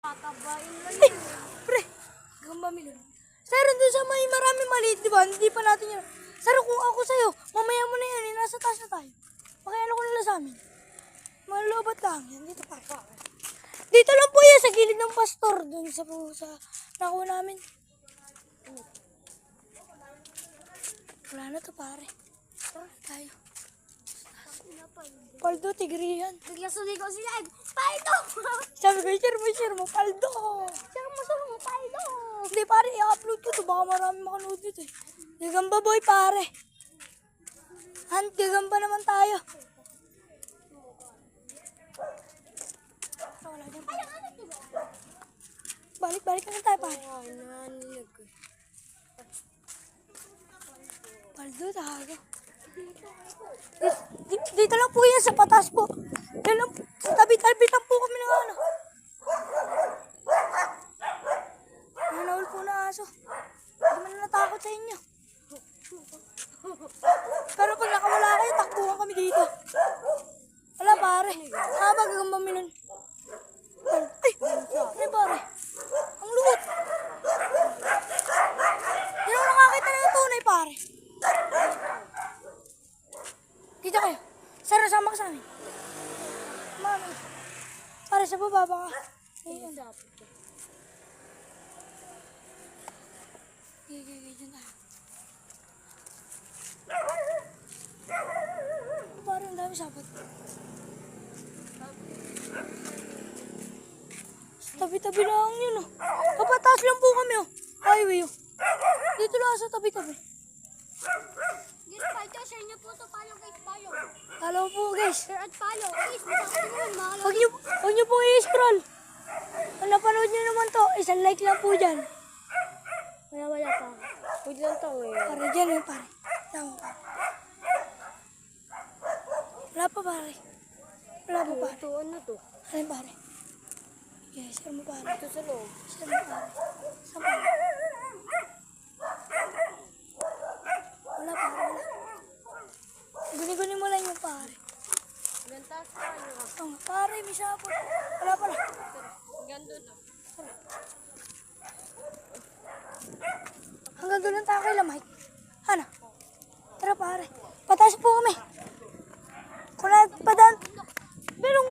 Tatabain lang Ay, yun. pre, gamba milon. Sir, doon sa may marami maliit, di ba? Hindi pa natin yun. Sir, kung ako sa'yo, mamaya mo na yan, eh, nasa taas na tayo. Pakiano ko nila sa amin. Malubat lang yan, dito pa. Dito lang po yan, sa gilid ng pastor, doon sa nakuha namin. Wala na to, pare. Tara, tayo. Paldo, tigrihan. Bigla suligaw sila. Paldo! Sabi ko, share mo, paldo. Share mo, paldo! Hindi, pare, i-upload ko to. Baka marami makanood dito eh. Gagamba boy, pare. Gagamba naman tayo. Balik na tayo, pare. Paldo, tago. Dito lang po yan, sa patas po. Dito lang, sa tabi-tabi lang po kami ng ano. Nanawal po na aso. Hindi man natakot sa inyo. Pero pag nakawala kayo, takbuhan kami dito. Wala, pare. Habang gagamba milon. Ay, ano pare? Ang luwot. Hindi naman nakakita na yung tunay, pare. Dito kayo. Sir, sama ka sa amin. Mami. Pare, sa baba ka. Ayun. Gigigil dyan tayo. Parang dami sapat. Tabi-tabi lang yun, oh. Kapataas lang po kami, oh. Highway, oh. Dito lang sa tabi-tabi. Guys, paldo, share niyo po ito. Follow, guys, follow. Follow po, guys. Share at follow. Guys, masakit naman, mahal. Huwag niyo pong i-scroll. Kung napanood niyo naman to, isang like lang po dyan. Wala pa. Pwede lang ito, eh. Pare, dyan, eh, pare. Tama, pare. Wala pa, pare. Wala pa, pare. Ito, ano to? Alin, pare? Okay, share mo, pare. Ito sa loob. Share mo, pare. Saan, pare? Wala, pare, wala. Guni-guni mo lang yung pare. Ganta sa ano. Oh, pare, may sapot. Wala pala. Ganda to. Hanggang doon lang tayo kay Lamay. Ano? Tara, pare. Pataas po kami. Kung padaan